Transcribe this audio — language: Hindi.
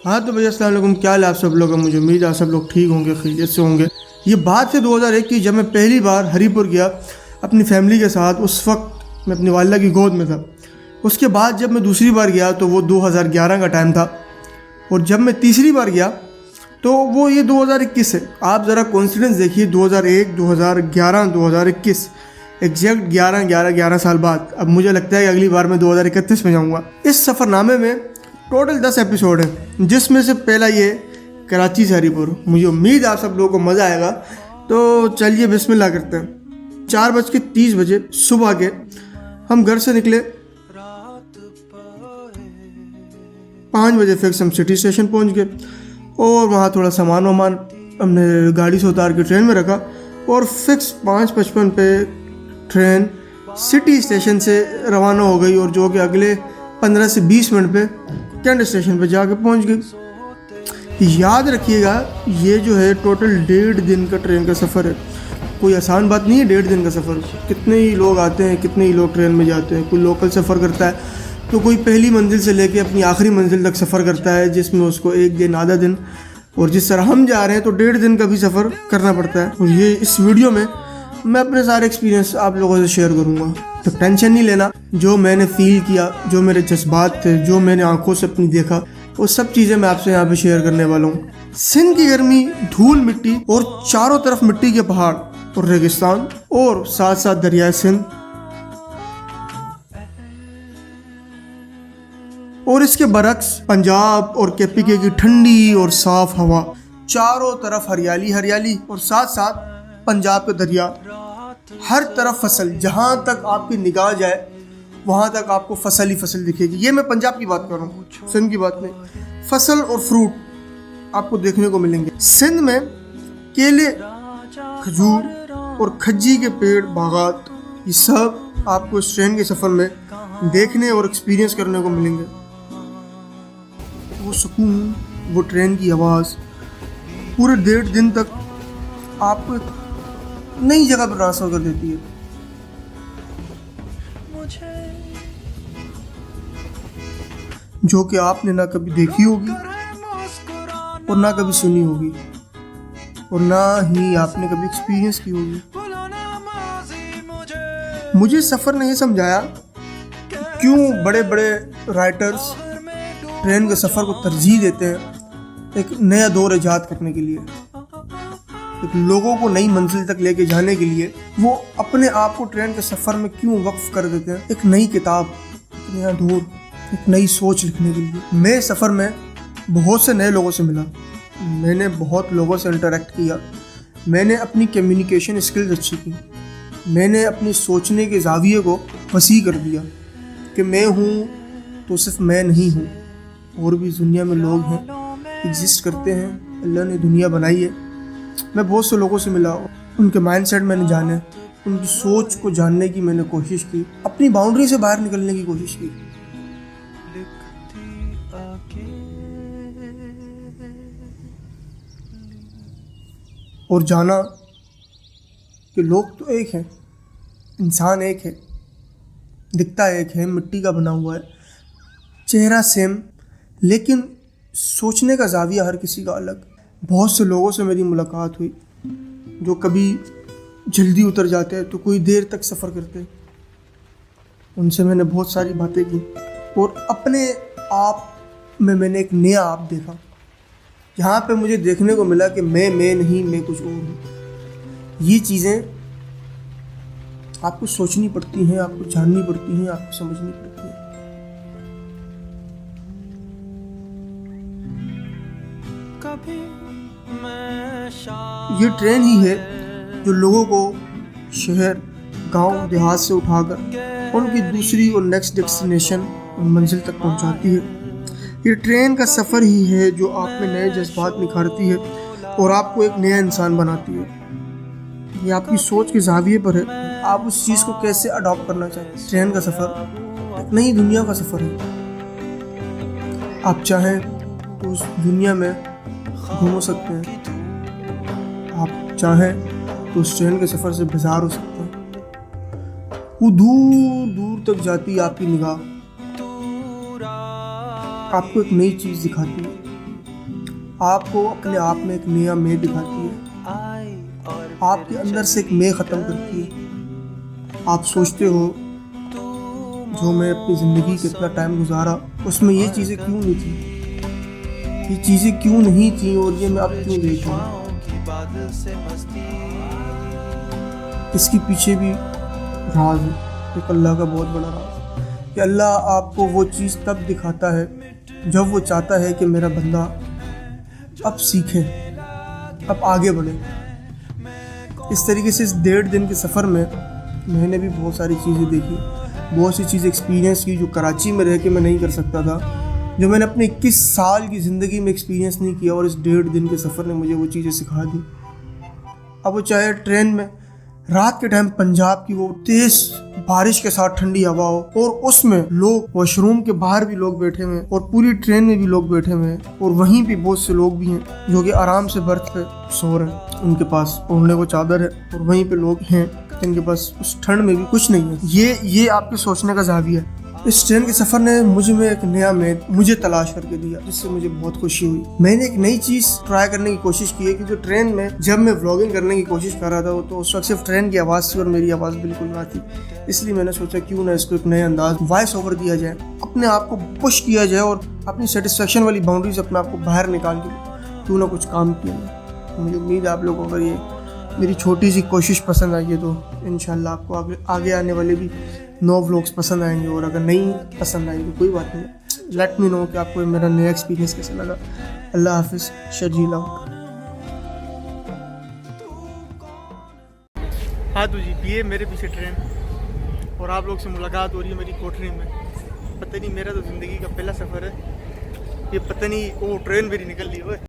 हाँ तो भैया अस्सलाम वालेकुम, क्या हाल है आप सब लोग। मुझे उम्मीद है आप सब लोग ठीक होंगे, खैरियत से होंगे। ये बात है 2001 की, जब मैं पहली बार हरीपुर गया अपनी फैमिली के साथ। उस वक्त मैं अपनी वालिदा की गोद में था। उसके बाद जब मैं दूसरी बार गया तो वो 2011 का टाइम था, और जब मैं तीसरी बार गया तो वो ये 2021 है। आप ज़रा कॉन्सिडेंस देखिए, 2001, 2011, 2021, एग्जैक्ट 11 साल बाद। अब मुझे लगता है कि अगली बार मैं 2031 में जाऊँगा। इस सफ़रनामे में टोटल 10 एपिसोड हैं, जिसमें से पहला ये कराची से हरीपुर। मुझे उम्मीद है आप सब लोगों को मज़ा आएगा। तो चलिए बिस्मिल्लाह करते हैं। 4:30 सुबह के हम घर से निकले। 5 बजे फिक्स हम सिटी स्टेशन पहुंच गए, और वहाँ थोड़ा सामान वामान हमने गाड़ी से उतार के ट्रेन में रखा, और फिक्स 5:55 पे ट्रेन सिटी स्टेशन से रवाना हो गई, और जो कि अगले 15 से 20 मिनट पे कैंट स्टेशन पे जाके पहुंच गई। याद रखिएगा, ये जो है टोटल 1.5 दिन का ट्रेन का सफ़र है। कोई आसान बात नहीं है 1.5 दिन का सफ़र। कितने ही लोग आते हैं, कितने ही लोग ट्रेन में जाते हैं। कोई लोकल सफ़र करता है तो कोई पहली मंजिल से लेके अपनी आखिरी मंजिल तक सफ़र करता है, जिसमें उसको 1 दिन, आधा दिन, और जिस तरह हम जा रहे हैं तो 1.5 दिन का भी सफ़र करना पड़ता है। और ये इस वीडियो में मैं अपने सारे एक्सपीरियंस आप लोगों से शेयर करूँगा। तो टेंशन नहीं लेना, जो मैंने फील किया, जो मेरे जज्बात थे, जो मैंने आंखों से अपनी देखा, वो सब चीज़ें मैं आपसे यहाँ पे शेयर करने वाला हूँ। सिंध की गर्मी, धूल मिट्टी, और चारों तरफ मिट्टी के पहाड़ और रेगिस्तान, और साथ साथ दरियाए सिंध, और इसके बरक्स पंजाब और केपीके की ठंडी और साफ हवा। चारों तरफ हरियाली हरियाली, और साथ साथ पंजाब के दरिया। हर तरफ फसल, जहाँ तक आपकी निगाह जाए वहाँ तक आपको फसल ही फसल दिखेगी। ये मैं पंजाब की बात कर रहा हूँ, सिंध की बात नहीं। फसल और फ्रूट आपको देखने को मिलेंगे। सिंध में केले, खजूर और खज्जी के पेड़, बागात, ये सब आपको इस ट्रेन के सफ़र में देखने और एक्सपीरियंस करने को मिलेंगे। वो सुकून, वो ट्रेन की आवाज़ पूरे 1.5 दिन तक आपको एक नई जगह पर ट्रांसफर कर देती है। जो कि आपने ना कभी देखी होगी, और ना कभी सुनी होगी, और ना ही आपने कभी एक्सपीरियंस की होगी। मुझे सफ़र ने ये समझाया कि क्यों बड़े बड़े राइटर्स ट्रेन के सफ़र को तरजीह देते हैं एक नया दौर ईजाद करने के लिए, एक लोगों को नई मंजिल तक लेके जाने के लिए। वो अपने आप को ट्रेन के सफ़र में क्यों वक्फ कर देते हैं एक नई किताब, एक नया दौर, एक नई सोच लिखने के लिए। मैं सफ़र में बहुत से नए लोगों से मिला, मैंने बहुत लोगों से इंटरेक्ट किया, मैंने अपनी कम्युनिकेशन स्किल्स अच्छी की, मैंने अपनी सोचने के ज़ाविये को वसी कर दिया कि मैं हूँ तो सिर्फ मैं नहीं हूँ, और भी दुनिया में लोग हैं, एग्जिस्ट करते हैं। अल्लाह ने दुनिया बनाई है। मैं बहुत से लोगों से मिला, उनके माइंडसेट मैंने जाने, उनकी सोच को जानने की मैंने कोशिश की, अपनी बाउंड्री से बाहर निकलने की कोशिश की। और जाना कि लोग तो एक हैं, इंसान एक है, दिखता एक है, मिट्टी का बना हुआ है, चेहरा सेम, लेकिन सोचने का ज़ाविया हर किसी का अलग। बहुत से लोगों से मेरी मुलाकात हुई जो कभी जल्दी उतर जाते हैं तो कोई देर तक सफ़र करते हैं। उनसे मैंने बहुत सारी बातें की, और अपने आप में मैंने एक नया आप देखा, जहाँ पे मुझे देखने को मिला कि मैं नहीं, मैं कुछ और हूँ। ये चीज़ें आपको सोचनी पड़ती हैं, आपको जाननी पड़ती हैं, आपको समझनी पड़ती हैं। ये ट्रेन ही है जो लोगों को शहर, गांव, देहात से उठाकर उनकी दूसरी और नेक्स्ट डेस्टिनेशन और मंजिल तक पहुंचाती है। ये ट्रेन का सफ़र ही है जो आप में नए जज्बात निखारती है और आपको एक नया इंसान बनाती है। ये आपकी सोच के ज़ाविये पर है, आप उस चीज़ को कैसे अडॉप्ट करना चाहते हैं। ट्रेन का सफ़र एक नई दुनिया का सफ़र है। आप चाहें तो उस दुनिया में घूम सकते हैं, आप चाहें तो उस ट्रेन के सफ़र से बेजार हो सकते हैं। वो दूर दूर तक जाती है आपकी निगाह, आपको एक नई चीज़ दिखाती है। आपको अपने आप में एक नया मैं दिखाती है, आपके अंदर से एक मैं ख़त्म करती है। आप सोचते हो जो मैं अपनी ज़िंदगी कितना टाइम गुजारा उसमें ये चीज़ें क्यों नहीं थी, ये चीज़ें क्यों नहीं थी और ये मैं अब क्यों देख रहा हूँ। इसके पीछे भी राज है, एक अल्लाह का बहुत बड़ा राज, कि अल्लाह आपको वो चीज़ तब दिखाता है जब वो चाहता है कि मेरा बंदा अब सीखे, अब आगे बढ़े। इस तरीके से इस 1.5 दिन के सफ़र में मैंने भी बहुत सारी चीज़ें देखी, बहुत सी चीज़ें एक्सपीरियंस की जो कराची में रह के मैं नहीं कर सकता था, जो मैंने अपने 21 साल की ज़िंदगी में एक्सपीरियंस नहीं किया, और इस 1.5 दिन के सफ़र ने मुझे वो चीज़ें सिखा दी। अब वो चाहे ट्रेन में रात के टाइम पंजाब की वो तेज बारिश के साथ ठंडी हवा हो, और उसमें लोग वॉशरूम के बाहर भी लोग बैठे हुए हैं, और पूरी ट्रेन में भी लोग बैठे हुए हैं, और वहीं भी बहुत से लोग भी हैं जो कि आराम से बर्थ पे सो रहे हैं, उनके पास ओढ़ने को चादर है, और वहीं पे लोग हैं जिनके पास उस ठंड में भी कुछ नहीं है। ये आपके सोचने का ज़ाविया है। इस ट्रेन के सफ़र ने मुझे में एक नया मैं मुझे तलाश करके दिया, जिससे मुझे बहुत खुशी हुई। मैंने एक नई चीज़ ट्राई करने की कोशिश की है, क्योंकि ट्रेन में जब मैं व्लॉगिंग करने की कोशिश कर रहा था तो उस वक्त सिर्फ ट्रेन की आवाज़ थी और मेरी आवाज़ बिल्कुल ना थी। इसलिए मैंने सोचा क्यों ना इसको एक नए अंदाज वॉइस ओवर दिया जाए, अपने आप को पुश किया जाए और अपनी सेटिस्फेक्शन वाली बाउंड्रीज अपने आप को बाहर निकाल के क्यों ना कुछ काम किया जाए। मुझे उम्मीद है आप लोगों को अगर ये मेरी छोटी सी कोशिश पसंद आई है तो इंशाल्लाह आपको आगे आने वाले भी 9 व्लॉग्स पसंद आएंगे, और अगर नहीं पसंद आएंगे तो कोई बात नहीं, लेट मी नो कि आपको मेरा नया एक्सपीरियंस कैसा लगा। अल्लाह हाफिज़, शर्जील आउट। हाँ तो जी, ये मेरे पीछे ट्रेन और आप लोग से मुलाकात हो रही है मेरी कोठरी में। पता नहीं, मेरा तो ज़िंदगी का पहला सफ़र है ये, पता नहीं वो ट्रेन मेरी निकल रही है।